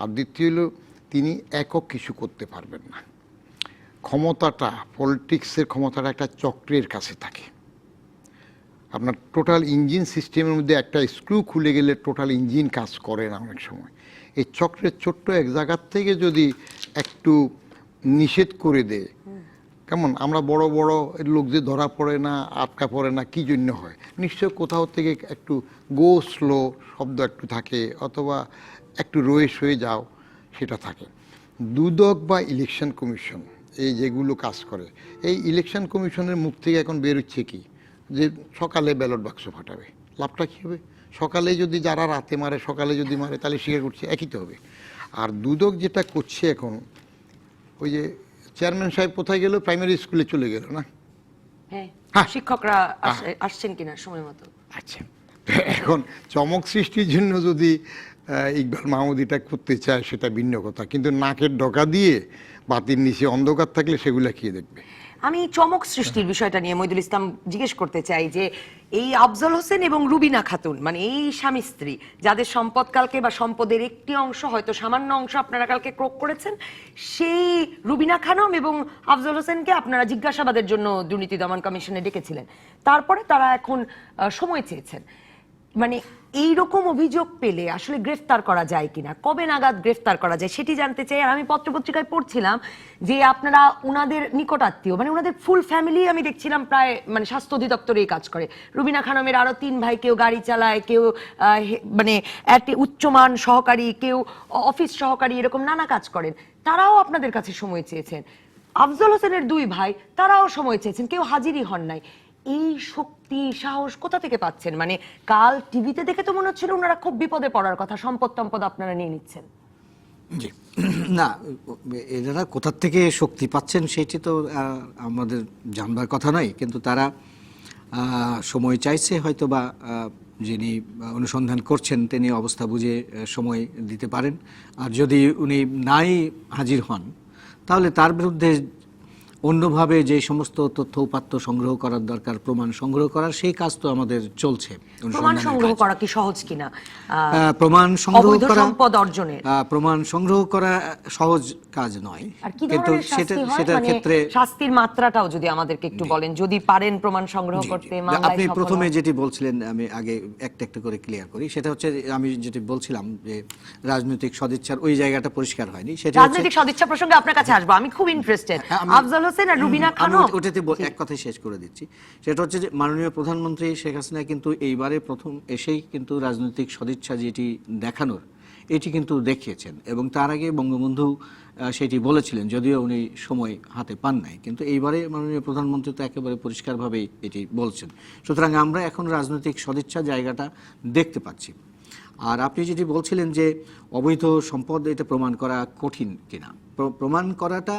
আর দ্বিতীয় হলো, তিনি একক কিছু করতে পারবেন না। ক্ষমতাটা, পলিটিক্সের ক্ষমতাটা একটা চক্রের কাছে থাকে। আপনার টোটাল ইঞ্জিন সিস্টেমের মধ্যে একটা স্ক্রু খুলে গেলে টোটাল ইঞ্জিন কাজ করে না অনেক সময়। এই চক্রের ছোট্ট এক জায়গার থেকে যদি একটু নিষেধ করে দেয়, কেমন আমরা বড় বড় লোক যে ধরা পড়ে না, আটকা পড়ে না, কি জন্য হয়? নিশ্চয় কোথাও থেকে একটু গো স্লো শব্দ একটু থাকে, অথবা একটু রয়ে সয়ে যাও সেটা থাকে। দুদক বা ইলেকশন কমিশন এই যেগুলো কাজ করে, এই ইলেকশন কমিশনের মুখ থেকে এখন বেরোচ্ছে কি, যে সকালে ব্যালট বাক্স ফাটাবে, লাভটা কী হবে? সকালে যদি যারা রাতে মারে, সকালে যদি মারে, তাহলে স্বীকার করছে একই তো হবে। আর দুদক যেটা করছে এখন, ওই যে চেয়ারম্যান সাহেব কোথায় গেল, প্রাইমারি স্কুলে চলে গেল না? হ্যাঁ, হ্যাঁ। শিক্ষকরা আসছেন কিনা সময় মতো? আচ্ছা, এখন চমক সৃষ্টির জন্য যদি ইকবাল মাহমুদ এটা করতে চায় সেটা ভিন্ন কথা, কিন্তু নাকের ডগা দিয়ে বাতির নিচে অন্ধকার থাকলে সেগুলা কি দেখবে? আমি চমক সৃষ্টির বিষয়টা নিয়ে মইদুল ইসলাম জিজ্ঞেস করতে চাই যে এই আফজল হোসেন এবং রুবিনা খাতুন, মানে এই স্বামী স্ত্রী যাদের সম্পদ কালকে বা সম্পদের একটি অংশ, হয়তো সামান্য অংশ আপনারা কালকে ক্রোক করেছেন, সেই রুবিনা খানম এবং আফজল হোসেনকে আপনারা জিজ্ঞাসাবাদের জন্য দুর্নীতি দমন কমিশনে ডেকেছিলেন, তারপরে তারা এখন সময় চেয়েছেন। মানে এই রকম অভিযোগ পেলে আসলে গ্রেফতার করা যায় কিনা, কবে নাগাদ গ্রেফতার করা যায় সেটি জানতে চাই। আর আমি পত্রপত্রিকায় পড়ছিলাম যে আপনারা উনাদের নিকটাত্মীয়, মানে উনাদের ফুল ফ্যামিলি আমি দেখছিলাম প্রায় মানে স্বাস্থ্য অধিদপ্তরে এই কাজ করে। রুবিনা খানমের আরো 3 ভাই, কেউ গাড়ি চালায়, কেউ মানে উচ্চমান সহকারী, কেউ অফিস সহকারী, এরকম নানা কাজ করেন। তারাও আপনাদের কাছে সময় চেয়েছেন। আফজল হোসেনের 2 ভাই, তারাও সময় চেয়েছেন, কেউ হাজিরই হন নাই। এই শক্তি সাহস কোথা থেকে পাচ্ছেন? মানে কাল টিভিতে দেখে তো মনে হচ্ছিল ওনারা খুব বিপদে পড়ার কথা, সম্পদ টম্পদ আপনারা নিয়ে নিচ্ছেন। জি, না, এনারা কোথা থেকে শক্তি পাচ্ছেন সেটি তো আমাদের জানবার কথা নয়, কিন্তু তারা সময় চাইছে, হয়তো বা যিনি অনুসন্ধান করছেন তিনি অবস্থা বুঝে সময় দিতে পারেন। আর যদি উনি নাই হাজির হন, তাহলে তার বিরুদ্ধে অন্যভাবে যে সমস্ত তথ্য উপাত্ত সংগ্রহ করার দরকার, প্রমাণ সংগ্রহ করার, সেই কাজ তো আমাদের চলছে। প্রমাণ সংগ্রহ করা কি সহজ কিনা? প্রমাণ সংগ্রহ করা, সম্পদ অর্জনের প্রমাণ সংগ্রহ করা সহজ কাজ নয়, কিন্তু সেটার ক্ষেত্রে শাস্তির মাত্রাটাও যদি আমাদেরকে একটু বলেন, যদি পারেন প্রমাণ সংগ্রহ করতে। আপনি প্রথমে যেটি বলছিলেন, আমি আগে একটা একটা করে ক্লিয়ার করি। সেটা হচ্ছে আমি যেটি বলছিলাম যে রাজনৈতিক সদিচ্ছার ওই জায়গাটা পরিষ্কার হয়নি। সেটা রাজনৈতিক সদিচ্ছা প্রসঙ্গে আপনার কাছে আসবো, আমি খুব ইন্টারেস্টেড। আফজল হোসেন আর রুবিনা খানম, ওটাতে এক কথাই শেষ করে দিচ্ছি। সেটা হচ্ছে যে মাননীয় প্রধানমন্ত্রী শেখ হাসিনা কিন্তু এইবারে প্রথম এসেই কিন্তু রাজনৈতিক সদিচ্ছা যেটি দেখানোর, এটি কিন্তু দেখিয়েছেন, এবং তার আগে বঙ্গবন্ধু সেটি বলেছিলেন, যদিও উনি সময় হাতে পান নাই, কিন্তু এইবারে মাননীয় প্রধানমন্ত্রী তো একেবারে পরিষ্কারভাবেই এটি বলছেন। সুতরাং আমরা এখন রাজনৈতিক সদিচ্ছা জায়গাটা দেখতে পাচ্ছি। আর আপনি যেটি বলছিলেন যে অবৈধ সম্পদ, এটা প্রমাণ করা কঠিন কিনা, প্রমাণ করাটা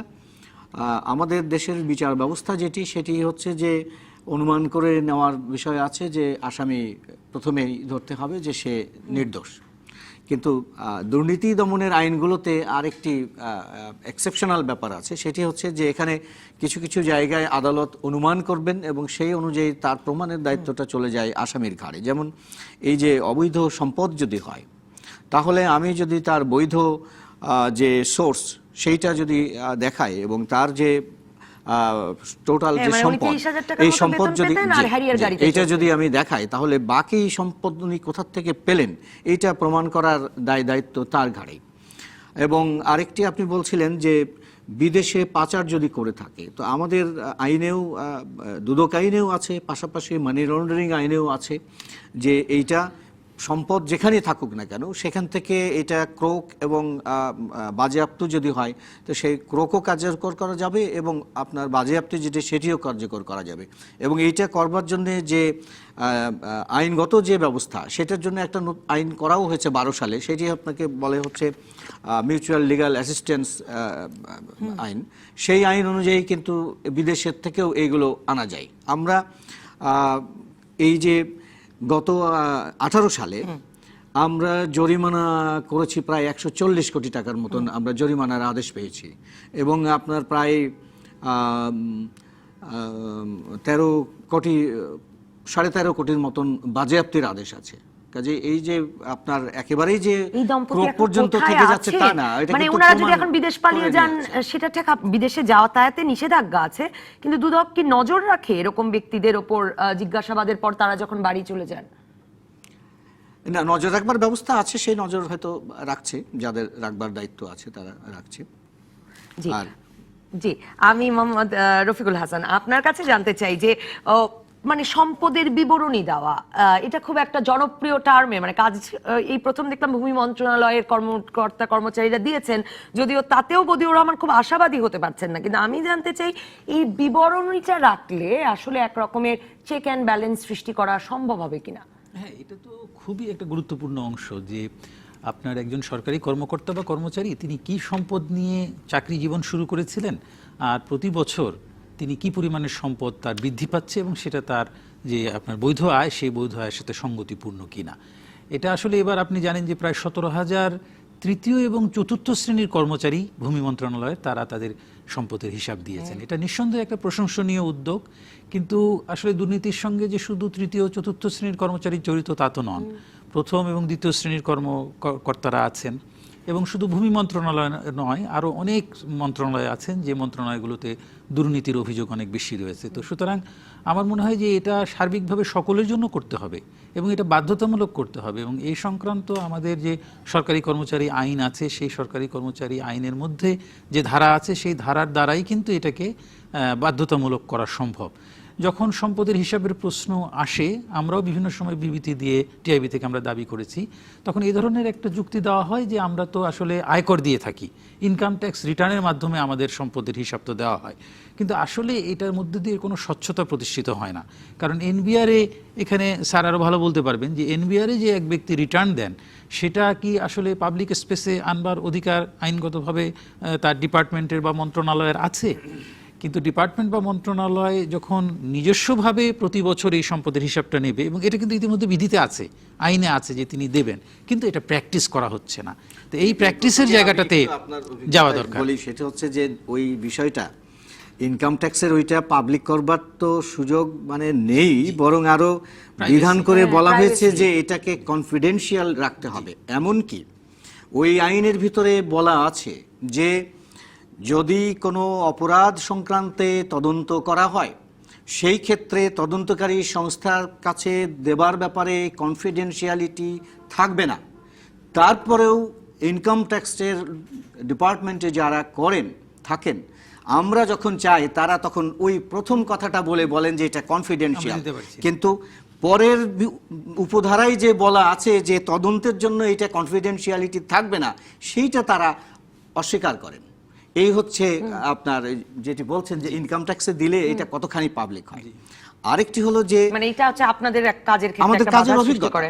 আমাদের দেশের বিচার ব্যবস্থা যেটি, সেটি হচ্ছে যে অনুমান করে নেওয়ার বিষয় আছে যে আসামি প্রথমেই ধরতে হবে যে সে নির্দোষ। কিন্তু দুর্নীতি দমনের আইনগুলোতে আরেকটি এক্সেপশনাল ব্যাপার আছে, সেটি হচ্ছে যে এখানে কিছু কিছু জায়গায় আদালত অনুমান করবেন এবং সেই অনুযায়ী তার প্রমাণের দায়িত্বটা চলে যায় আসামির ঘাড়ে। যেমন এই যে অবৈধ সম্পদ যদি হয়, তাহলে আমি যদি তার বৈধ যে সোর্স সেইটা যদি দেখায় এবং তার যে টোটাল যে সম্পদ, এই সম্পদ যদি এইটা যদি আমি দেখাই, তাহলে বাকি সম্পদ উনি কোথা থেকে পেলেন এইটা প্রমাণ করার দায়িত্ব তার ঘাড়েই। এবং আরেকটি আপনি বলছিলেন যে বিদেশে পাচার যদি করে থাকে, তো আমাদের আইনেও, দুদক আইনেও আছে, পাশাপাশি মানি লন্ডারিং আইনেও আছে যে এইটা সম্পদ যেখানে থাকুক না কেন, সেখান থেকে এটা ক্রোক এবং বাজেয়াপ্ত যদি হয়, তো সেই ক্রোকও কার্যকর করা যাবে এবং আপনার বাজেয়াপ্তি যেটি সেটিও কার্যকর করা যাবে। এবং এইটা করবার জন্য যে আইনগত যে ব্যবস্থা, সেটার জন্য একটা আইন করাও হয়েছে 12 সালে, সেটি আপনাকে বলে হচ্ছে মিউচুয়াল লিগ্যাল অ্যাসিস্ট্যান্স আইন। সেই আইন অনুযায়ী কিন্তু বিদেশের থেকেও এইগুলো আনা যায়। আমরা এই যে গত 18 সালে আমরা জরিমানা করেছি প্রায় 140 কোটি টাকার মতন, আমরা জরিমানার আদেশ পেয়েছি, এবং আপনার প্রায় 13.5 কোটির মতন বাজেয়াপ্তির আদেশ আছে। কাজে এই যে আপনার একেবারেই যে পর্যন্ত থেকে যাচ্ছে তা না, মানে ওনারা যদি এখন বিদেশ পালিয়ে যান, সেটা ঠিক, বিদেশে যাতায়াতে নিষেধাজ্ঞা আছে, কিন্তু দুদক কি নজর রাখে এরকম ব্যক্তিদের ওপর জিজ্ঞাসাবাদের পর তারা যখন বাড়ি চলে যান? না, নজর রাখবার ব্যবস্থা আছে, সেই নজর হয়তো রাখছে, যাদের রাখবার দায়িত্ব আছে তারা রাখছে। জি, আমি মোহাম্মদ রফিকুল হাসান আপনার কাছে জানতে চাই যে মানে সম্পদের বিবরণী দেওয়া, এটা খুব একটা জনপ্রিয় টার্মে, মানে কাজ এই প্রথম দেখলাম ভূমি মন্ত্রণালয়ের কর্মকর্তা কর্মচারীরা দিয়েছেন, যদিও তাতেও বদিউর রহমান খুব আশাবাদী হতে পারছেন না। কিন্তু আমি জানতে চাই, এই বিবরণীটা রাখলে আসলে এক রকমের চেক অ্যান্ড ব্যালেন্স সৃষ্টি করা সম্ভব হবে কিনা? হ্যাঁ, এটা তো খুবই একটা গুরুত্বপূর্ণ অংশ যে আপনার একজন সরকারি কর্মকর্তা বা কর্মচারী তিনি কি সম্পদ নিয়ে চাকরি জীবন শুরু করেছিলেন, আর প্রতি বছর তিনি কি পরিমাণের সম্পদ তার বৃদ্ধি পাচ্ছে এবং সেটা তার যে আপনার বৈধ আয়, সেই বৈধ আয়ের সাথে সঙ্গতিপূর্ণ কিনা। এটা আসলে এবার আপনি জানেন যে প্রায় 17,000 তৃতীয় এবং চতুর্থ শ্রেণীর কর্মচারী ভূমি মন্ত্রণালয়ের তারা তাদের সম্পদের হিসাব দিয়েছেন। এটা নিঃসন্দেহে একটা প্রশংসনীয় উদ্যোগ, কিন্তু আসলে দুর্নীতির সঙ্গে যে শুধু তৃতীয় চতুর্থ শ্রেণীর কর্মচারী জড়িত তা তো নন। প্রথম এবং দ্বিতীয় শ্রেণীর কর্মকর্তারা আছেন, এবং শুধু ভূমি মন্ত্রণালয় নয়, আরও অনেক মন্ত্রণালয় আছেন যে মন্ত্রণালয়গুলোতে দুর্নীতির অভিযোগ অনেক বেশি রয়েছে। তো সুতরাং আমার মনে হয় যে এটা সার্বিকভাবে সকলের জন্য করতে হবে এবং এটা বাধ্যতামূলক করতে হবে, এবং এই সংক্রান্ত আমাদের যে সরকারি কর্মচারী আইন আছে, সেই সরকারি কর্মচারী আইনের মধ্যে যে ধারা আছে সেই ধারার দ্বারাই কিন্তু এটাকে বাধ্যতামূলক করা সম্ভব। যখন সম্পদের হিসাবের প্রশ্ন আসে, আমরাও বিভিন্ন সময় বিবৃতি দিয়ে টিআইবি থেকে আমরা দাবি করেছি, তখন এই ধরনের একটা যুক্তি দেওয়া হয় যে আমরা তো আসলে আয়কর দিয়ে থাকি, ইনকাম ট্যাক্স রিটার্নের মাধ্যমে আমাদের সম্পদের হিসাব তো দেওয়া হয়, কিন্তু আসলে এটার মধ্যে দিয়ে কোনো স্বচ্ছতা প্রতিষ্ঠিত হয় না। কারণ এনবিআরে, এখানে স্যার আরও ভালো বলতে পারবেন, যে এনবিআরে যে এক ব্যক্তি রিটার্ন দেন সেটা কি আসলে পাবলিক স্পেসে আনবার অধিকার আইনগতভাবে তার ডিপার্টমেন্টের বা মন্ত্রণালয়ের আছে? কিন্তু ডিপার্টমেন্ট বা মন্ত্রণালয় যখন নিজস্বভাবে প্রতি বছর এই সম্পদের হিসাবটা নেবে, এবং এটা কিন্তু ইতিমধ্যে বিধিতে আছে, আইনে আছে যে তিনি দেবেন, কিন্তু এটা প্র্যাকটিস করা হচ্ছে না। তো এই প্র্যাকটিসের জায়গাটাতে যাওয়া দরকার। বলি সেটা হচ্ছে যে ওই বিষয়টা ইনকাম ট্যাক্সের ওইটা পাবলিক করবার তো সুযোগ মানে নেই, বরং আরো বিধান করে বলা হয়েছে যে এটাকে কনফিডেন্সিয়াল রাখতে হবে। এমনকি ওই আইনের ভিতরে বলা আছে যে যদি কোনো অপরাধ সংক্রান্তে তদন্ত করা হয়, সেই ক্ষেত্রে তদন্তকারী সংস্থার কাছে দেবার ব্যাপারে কনফিডেন্সিয়ালিটি থাকবে না। তারপরেও ইনকাম ট্যাক্সের ডিপার্টমেন্টে যারা থাকেন, আমরা যখন চাই তারা তখন ওই প্রথম কথাটা বলেন যে এটা কনফিডেন্সিয়াল, কিন্তু পরের উপধারায় যে বলা আছে যে তদন্তের জন্য এটা কনফিডেন্সিয়ালিটি থাকবে না, সেইটা তারা অস্বীকার করেন। এই হচ্ছে আপনার যেটি বলছেন যে ইনকাম ট্যাক্সে দিলে এটা কতখানি পাবলিক হয়। আরেকটি হলো যে মানে এটা হচ্ছে আপনাদের কাজের ক্ষেত্রে আমাদের একটা কাজের বাধা সৃষ্টি অভিজ্ঞতা করে,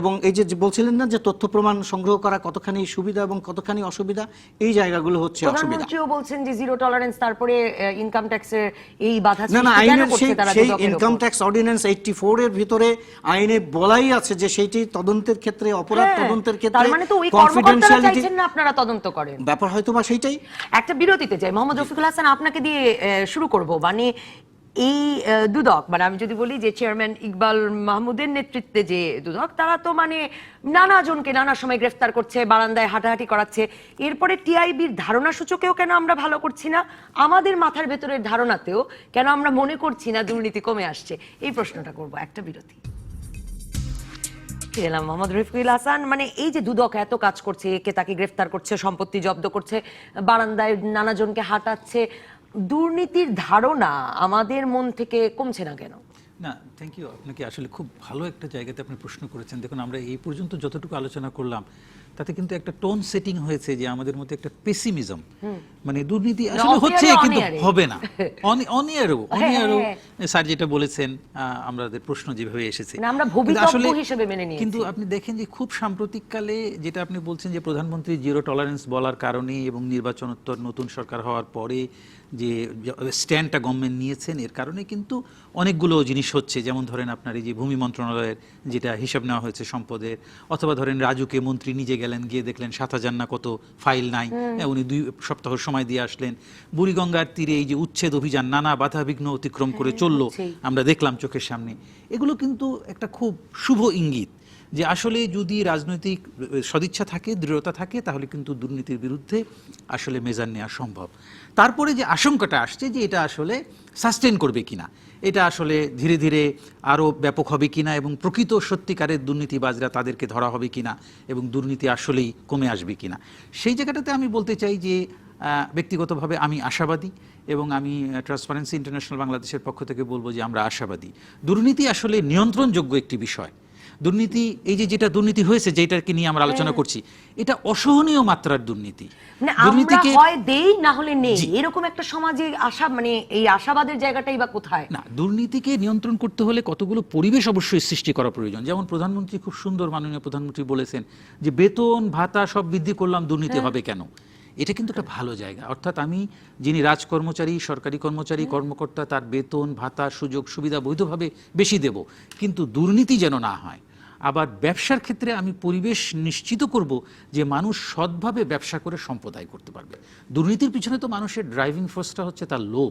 এবং এই যে বলছিলেন না যে তথ্য প্রমাণ সংগ্রহ করা কতখানি সুবিধা এবং কতখানি অসুবিধা, এই জায়গাগুলো হচ্ছে অসুবিধা। প্রধানমন্ত্রীও বলছেন যে জিরো টলারেন্স, তারপরে ইনকাম ট্যাক্সের এই বাধা না না, সৃষ্টি কেন আইনের করছে তারা? সেই ইনকাম ট্যাক্স অর্ডিন্যান্স 84 এর ভিতরে আইনে বলাই আছে যে সেইটি তদন্তের ক্ষেত্রে, অপরাধ তদন্তের ক্ষেত্রে তার মানে তো ওই কর্মকর্তারা চাইছেন না আপনারা তদন্ত করেন। ব্যাপার হয়তো বা সেইটাই। একটা বিরতিতে যাই। মোহাম্মদ রফিকুল হাসান, আপনাকে দিয়ে শুরু করব। মানে এই দুদক, মানে আমি যদি বলি যে চেয়ারম্যান ইকবাল মাহমুদের নেতৃত্বে যে দুদক, তারা তো মানে নানা জনকে নানা সময় গ্রেফতার করছে, বারান্দায় হাঁটাহাঁটি করাচ্ছে। এরপরে টিআইবির ধারণা সূচকেও কেন আমরা ভালো করছি না, আমাদের মাথার ভেতরের ধারণাতেও কেন আমরা মনে করছি না দুর্নীতি কমে আসছে? এই প্রশ্নটা করব। একটা বিরতি। এলাম মোহাম্মদ রফিকুল হাসান। মানে এই যে দুদক এত কাজ করছে, একে তাকে গ্রেফতার করছে, সম্পত্তি জব্দ করছে, বারান্দায় নানা জনকে হাঁটাচ্ছে, দুর্নীতির ধারণা আমাদের মন থেকে কমছে না কেন? না, থ্যাংক ইউ, আপনাকে আসলে খুব ভালো একটা জায়গাতে আপনি প্রশ্ন করেছেন। দেখুন, আমরা এই পর্যন্ত যতটুকু আলোচনা করলাম তাতে কিন্তু একটা টোন সেটিং হয়েছে যে আমাদের মধ্যে একটা পেসিমিজম, মানে দুর্নীতি আসলে হচ্ছে কিন্তু হবে না, অনিয়ারও স্যার যেটা বলেছেন, আমাদের প্রশ্ন যেভাবে এসেছে আমরা ভবিতব্য হিসেবে মেনে নিয়েছি। কিন্তু আপনি দেখেন যে খুব সাম্প্রতিককালে যেটা আপনি বলছেন যে প্রধানমন্ত্রী জিরো টলারেন্স বলার কারণে এবং নির্বাচনোত্তর নতুন সরকার হওয়ার পরে যে স্ট্যান্ডটা গভর্নমেন্ট নিয়েছেন, এর কারণে কিন্তু অনেকগুলো জিনিস হচ্ছে। যেমন ধরেন আপনার এই যে ভূমি মন্ত্রণালয়ের যেটা হিসাব নেওয়া হয়েছে সম্পদের, অথবা ধরেন রাজুকে মন্ত্রী নিজে গেলেন, গিয়ে দেখলেন 7,000 না কত ফাইল নাই, উনি 2 সপ্তাহ সময় দিয়ে আসলেন। বুড়িগঙ্গার তীরে এই যে উচ্ছেদ অভিযান নানা বাধাবিঘ্ন অতিক্রম করে চললো, আমরা দেখলাম চোখের সামনে। এগুলো কিন্তু একটা খুব শুভ ইঙ্গিত যে আসলে যদি রাজনৈতিক সদিচ্ছা থাকে, দৃঢ়তা থাকে, তাহলে কিন্তু দুর্নীতির বিরুদ্ধে আসলে মেজার নেওয়া সম্ভব। তারপরে যে আশঙ্কাটা আসছে যে এটা আসলে সাস্টেন করবে কিনা, এটা আসলে ধীরে ধীরে আরও ব্যাপক হবে কিনা, এবং প্রকৃত সত্যিকারের দুর্নীতিবাজরা তাদেরকে ধরা হবে কিনা, এবং দুর্নীতি আসলেই কমে আসবে কিনা, সেই জায়গাটাতে আমি বলতে চাই যে ব্যক্তিগতভাবে আমি আশাবাদী এবং আমি ট্রান্সপারেন্সি ইন্টারন্যাশনাল বাংলাদেশের পক্ষ থেকে বলবো যে আমরা আশাবাদী। দুর্নীতি আসলে নিয়ন্ত্রণযোগ্য একটি বিষয়। দুর্নীতি, এই যে যেটা দুর্নীতি হয়েছে, যেটাকে নিয়ে আমরা আলোচনা করছি, এটা অসহনীয় মাত্রার দুর্নীতি। মানে আমরা হয় দেই না হলে নেই, এরকম একটা সমাজে আশা, মানে এই আশাবাদের জায়গাটাই বা কোথায়? না, দুর্নীতিকে নিয়ন্ত্রণ করতে হলে কতগুলো পরিবেশ অবশ্যই সৃষ্টি করা প্রয়োজন। যেমন প্রধানমন্ত্রী খুব সুন্দর, মাননীয় প্রধানমন্ত্রী বলেছেন যে বেতন ভাতা সব বৃদ্ধি করলাম, দুর্নীতি হবে কেন? এটা কিন্তু একটা ভালো জায়গা। অর্থাৎ আমি যিনি রাজকর্মচারী, সরকারি কর্মচারী, কর্মকর্তা, তার বেতন ভাতা সুযোগ সুবিধা বৈধভাবে বেশি দেব, কিন্তু দুর্নীতি যেন না হয়। আবার ব্যবসার ক্ষেত্রে আমি পরিবেশ নিশ্চিত করব যে মানুষ সৎভাবে ব্যবসা করে সম্পদ আয় করতে পারবে। দুর্নীতির পিছনে তো মানুষের ড্রাইভিং ফোর্সটা হচ্ছে তার লোভ।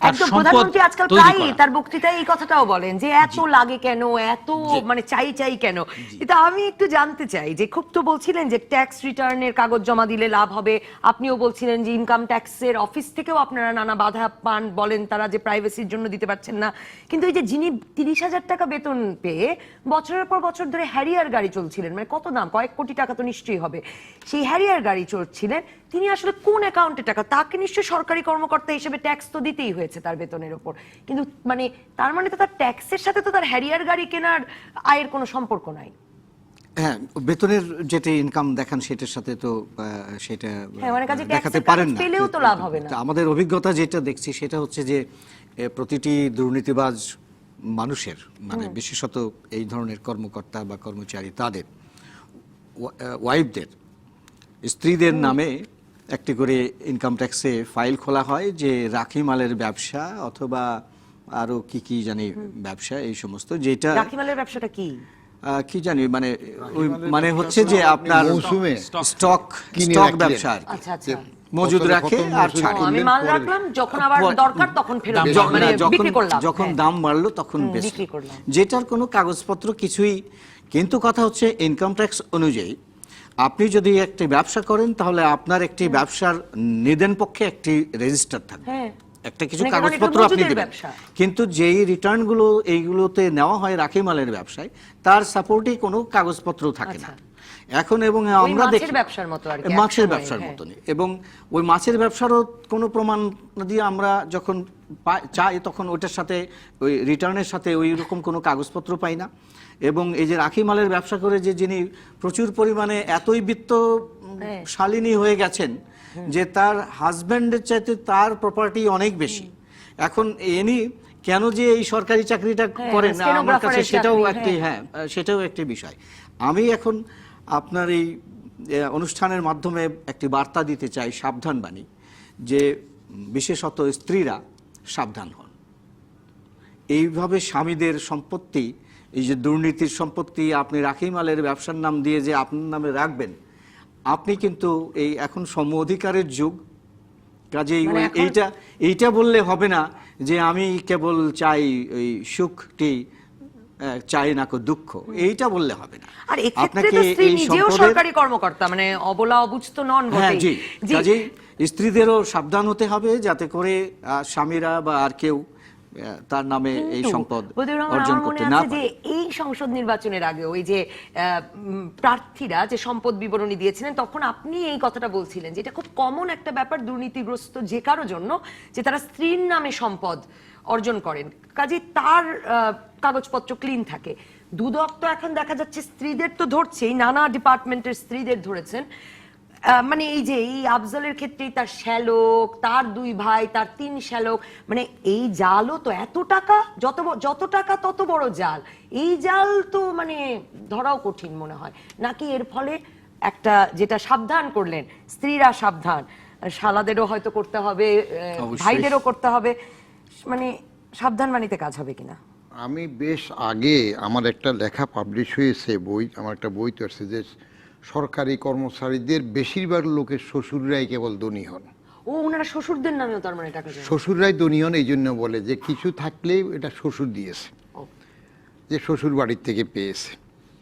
একদম, প্রধানমন্ত্রী আজকাল প্রায়ই তার বক্তৃতায় এই কথাটাও বলেন যে এত লাগে কেন, এত মানে চাই চাই কেন। এটা আমি একটু জানতে চাই যে খুব তো বলছিলেন যে ট্যাক্স রিটার্নের কাগজ জমা দিলে লাভ হবে, আপনিও বলছিলেন যে ইনকাম ট্যাক্সের অফিস থেকেও আপনারা নানা বাধা পান, বলেন তারা যে প্রাইভেসির জন্য দিতে পারছেন না। কিন্তু এই যে যিনি 30,000 টাকা বেতন পেয়ে বছরের পর বছর ধরে হ্যারিয়ার গাড়ি চলছিলেন, মানে কত দাম, কয়েক কোটি টাকা তো নিশ্চয়ই হবে, সেই হ্যারিয়ার গাড়ি চলছিলেন, তিনি আসলে কোন অ্যাকাউন্টে টাকা, তাকে নিশ্চয়ই সরকারি কর্মকর্তা হিসেবে ট্যাক্স তো দিতেই হয়েছে তার বেতনের উপর, কিন্তু মানে তার মানে তো তার ট্যাক্সের সাথে তো তার হ্যারিয়ার গাড়ি কেনার আয়ের কোনো সম্পর্ক নাই। হ্যাঁ, বেতনের যেটা ইনকাম দেখান সেটার সাথে তো সেটা মানে কাজে দেখাতে ট্যাক্সের পারেন কাগজ না, পেলেও তো লাভ হবে না। আমাদের অভিজ্ঞতা যেটা দেখছি সেটা হচ্ছে যে প্রতিটি দুর্নীতিবাজ মানুষের, মানে বিশেষত এই ধরনের কর্মকর্তা বা কর্মচারী, তাদের ওয়াইফদের, স্ত্রীদের নামে একটি করে ইনকাম ট্যাক্সে ফাইল খোলা হয় যে রাখি মালের ব্যবসা অথবা আরো কি কি জানি ব্যবসা, এই সমস্ত। যেটা রাখি মালের ব্যবসাটা কি কি জানি, মানে ওই মানে হচ্ছে যে আপনার মৌসুমে স্টক ব্যবসা আর কি। আচ্ছা আচ্ছা, মজুদ রাখে আর ছাড়ে। আমি মাল রাখলাম, যখন আবার দরকার তখন ফেরত দিলাম, মানে বিক্রি করলাম, যখন দাম বাড়লো তখন বিক্রি করলাম, যেটার কোনো কাগজপত্র কিছুই। কিন্তু কথা হচ্ছে ইনকাম ট্যাক্স অনুযায়ী আপনি যদি একটি ব্যবসা করেন তাহলে আপনার একটি ব্যবসার নিদেন পক্ষে একটি রেজিস্টার থাকবে, একটা কিছু কাগজপত্র আপনি দেবেন। কিন্তু যেই রিটার্নগুলো এইগুলোতে নেওয়া হয় রাখি মালের ব্যবসায়, তার সাপোর্টে কোনো কাগজপত্র থাকে না এখন। এবং আমরা দেখি ব্যবসার মতো আর কি, মাছের ব্যবসার মতনই। এবং ওই মাছের ব্যবসারও কোনো প্রমাণ দিয়ে আমরা যখন চাই তখন ওইটার সাথে, ওই রিটার্নের সাথে ওই রকম কোনো কাগজপত্র পাই না। এবং এই যে রাখি মালের ব্যবসা করে যে যিনি প্রচুর পরিমাণে এতই বিত্তশালিনী হয়ে গেছেন যে তার হাজব্যান্ডের চাইতে তার প্রপার্টি অনেক বেশি, এখন এনি কেন যে এই সরকারি চাকরিটা করেন আমার কাছে সেটাও একটি বিষয়। আমি এখন আপনার এই অনুষ্ঠানের মাধ্যমে একটি বার্তা দিতে চাই, সাবধান বাণী, যে বিশেষত স্ত্রীরা সাবধান হন। এইভাবে স্বামীদের সম্পত্তি, এই যে দুর্নীতির সম্পত্তি আপনি রাখি মালের ব্যবসার নাম দিয়ে যে আপনার নামে রাখবেন, আপনি কিন্তু এই এখন সম অধিকারের যুগ, কাজেই এইটা বললে হবে না যে আমি কেবল চাই ওই সুখটি, চাই না কো দুঃখ, এইটা বললে হবে না। আর এক্ষেত্রে তো স্ত্রী নিজেও সরকারি কর্মকর্তা, মানে অবলা অবুঝ তো নন বটেই। জি, কাজেই স্ত্রীদেরও সাবধান হতে হবে যাতে করে স্বামীরা বা আর কেউ তার নামে এই সম্পদ অর্জন করতে না পারে। এই সংসদ নির্বাচনের আগে ওই যে প্রার্থীরা যে সম্পদ বিবরণী দিয়েছিলেন, তখন আপনি এই কথাটা বলছিলেন যে এটা খুব কমন একটা ব্যাপার দুর্নীতিগ্রস্ত যে কারো জন্য, যে তারা স্ত্রীর নামে সম্পদ অর্জন করেন, কাজে তার কাগজপত্র ক্লিন থাকে। দুদক তো এখন দেখা যাচ্ছে স্ত্রীদের তো ধরছেই, নানা ডিপার্টমেন্টের স্ত্রীদের ধরেছেন। মানে এই যে এই আফজালের ক্ষেত্রেই তার শ্যালক, তার 2 ভাই, তার 3 শ্যালক, মানে এই জালও তো এত টাকা, যত টাকা তত বড় জাল। এই জাল তো মানে ধরাও কঠিন মনে হয় নাকি? এর ফলে একটা যেটা সাবধান করলেন, স্ত্রীরা সাবধান, শালাদেরও হয়তো করতে হবে, ভাইদেরও করতে হবে, মানে সাবধান বাণীতে কাজ হবে কিনা? আমি বেশ আগে আমার একটা লেখা পাবলিশ হয়েছে, আমার একটা বই তো আসছে যে সরকারি কর্মচারীদের বেশিরভাগ লোকের শ্বশুররাই কেবল ধনী হন। ওনারা শ্বশুরদের নামেও তার মানে টাকা দেন? শ্বশুররাই ধনী হন এই জন্য বলে যে কিছু থাকলেই এটা শ্বশুর দিয়েছে, যে শ্বশুর বাড়ির থেকে পেয়েছে।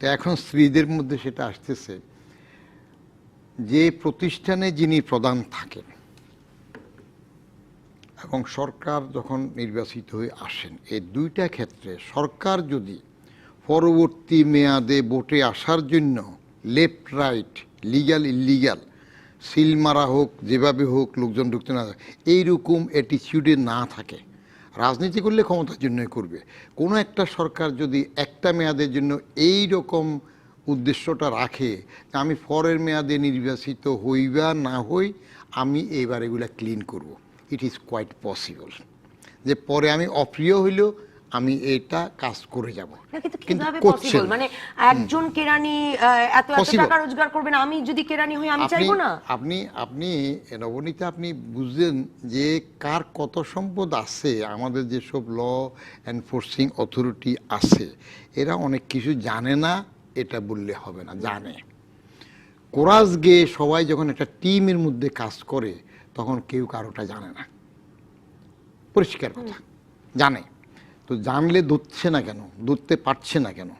তো এখন স্ত্রীদের মধ্যে সেটা আসতেছে যে প্রতিষ্ঠানে যিনি প্রধান থাকেন এবং সরকার যখন নির্বাচিত হয়ে আসেন, এই দুইটা ক্ষেত্রে সরকার যদি পরবর্তী মেয়াদে ভোটে আসার জন্য left right, legal illegal seal মারা হোক, যেভাবে হোক, লোকজন ঢুকতে না থাকে, এইরকম অ্যাটিচিউডে না থাকে। রাজনীতি করলে ক্ষমতার জন্যই করবে। কোনো একটা সরকার যদি একটা মেয়াদের জন্য এই রকম উদ্দেশ্যটা রাখে, আমি পরের মেয়াদে নির্বাচিত হই বা না হই, আমি এইবার এগুলা ক্লিন করব, ইট ইজ কোয়াইট পসিবল যে পরে আমি অপ্রিয় হইলেও আমি এটা কাজ করে যাব। না, কিন্তু কিন্তু কিভাবে করছেন পসিবল? মানে একজন কেরানি এত Possible. টাকা রোজগার করবেন, আমি যদি কেরানি হই আমি আপনি চাইবো না? আপনি আপনি নবনীতা, আপনি বুঝলেন যে কার কত সম্পদ আছে। আমাদের যেসব ল এনফোর্সিং অথরিটি আছে, এরা অনেক কিছু জানে না, এটা বললে হবে না, জানে। কোরাস গিয়ে সবাই যখন একটা টিমের মধ্যে কাজ করে, তখন কেউ কারোটা জানে না, পরিষ্কার কথা, জানে। তো জানলে ধরছে না কেন, ধরতে পারছে না কেন?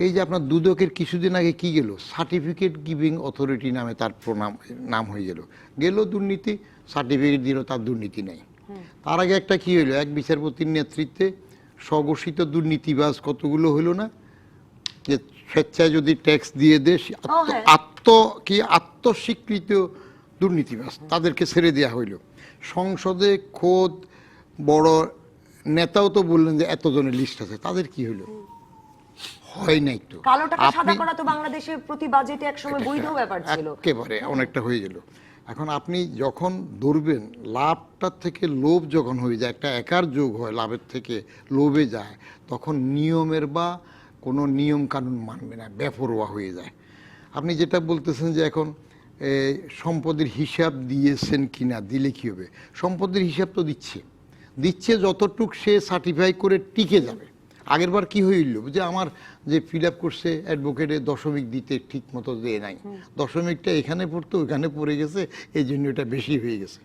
এই যে আপনার দুদকের কিছুদিন আগে কি গেল, সার্টিফিকেট গিভিং অথরিটি নামে তার নাম হয়ে গেল দুর্নীতি, সার্টিফিকেট দিল, তার দুর্নীতি নেই। তার আগে একটা কি হইলো, এক বিচারপতির নেতৃত্বে স্বঘোষিত দুর্নীতিবাজ কতগুলো হইলো না, যে স্বেচ্ছায় যদি ট্যাক্স দিয়ে দেয়, হ্যাঁ। আত্মস্বীকৃত দুর্নীতিবাজ, তাদেরকে ছেড়ে দেওয়া হইল। সংসদে খোদ বড় নেতাও তো বললেন যে এতজনের লিস্ট আছে, তাদের কি হইলো? হয় নাই তো। কালো টাকা সাদা করা তো বাংলাদেশের প্রতি বাজেটে একসময় বৈধ ব্যাপার ছিল, একেবারে অনেকটা হয়ে গেল। এখন আপনি যখন ধরবেন, লাভটার থেকে লোভ যখন হয়ে যায়, একটা একার যোগ হয়, লাভের থেকে লোভে যায়, তখন নিয়মের বা কোনো নিয়ম কানুন মানবে না, বেপরোয়া হয়ে যায়। আপনি যেটা বলতেছেন যে এখন সম্পদের হিসাব দিয়েছেন কিনা, দিলে কি হবে? সম্পদের হিসাব তো দিচ্ছে যতটুক সে সার্টিফাই করে টিকে যাবে। আগেরবার কি হইল যে আমার যে ফিল আপ করছে অ্যাডভোকেটে দশমিক দিতে ঠিক মতো দেয় নাই, দশমিকটা এখানে পড়তো ওইখানে পড়ে গেছে, এই জন্য এটা বেশি হয়ে গেছে।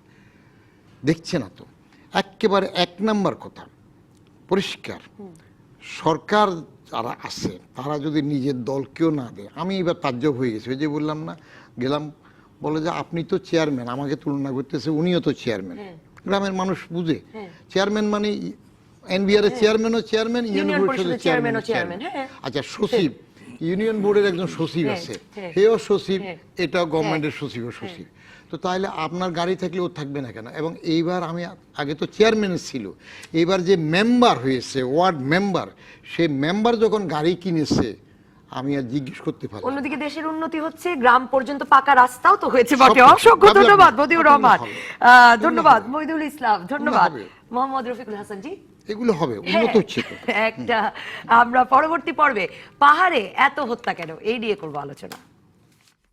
দেখছে না তো, একেবারে এক নাম্বার কথা পরিষ্কার। সরকার যারা আছে তারা যদি নিজের দলকেও না দেয়, আমি এবার তাজ্জব হয়ে গেছি। ওই যে বললাম না, গেলাম, বলে যে আপনি তো চেয়ারম্যান, আমাকে তুলনা করতেছে, উনিও তো চেয়ারম্যান। গ্রামের মানুষ বুঝে, চেয়ারম্যান মানে এনবিআর এর চেয়ারম্যানও চেয়ারম্যান, ইউনিয়ন পরিষদের চেয়ারম্যানও চেয়ারম্যান। আচ্ছা, সচিব, ইউনিয়ন বোর্ডের একজন সচিব আছে, সেও সচিব, এটাও গভর্নমেন্টের সচিবও সচিব। তো তাহলে আপনার গাড়ি থাকলে ও থাকবে না কেন? এবং এইবার আমি, আগে তো চেয়ারম্যানের ছিল, এইবার যে মেম্বার হয়েছে, ওয়ার্ড মেম্বার, সে মেম্বার যখন গাড়ি কিনেছে, আমি আর জিজ্ঞেস করতে পারি। অন্যদিকে দেশের উন্নতি হচ্ছে, গ্রাম পর্যন্ত পাকা রাস্তাও তো হয়েছে বটে। সব- অসংখ্য সব- ধন্যবাদ সব- মতিউর সব- রহমান, হবে। ধন্যবাদ মহিদুল ইসলাম, ধন্যবাদ হবে। মোহাম্মদ রফিকুল হাসান জি। এগুলো হবে, উন্নত হচ্ছে তো। একটা আমরা পরবর্তী পর্বে পাহাড়ে এত হত্যা কেন, এই নিয়ে করবো আলোচনা।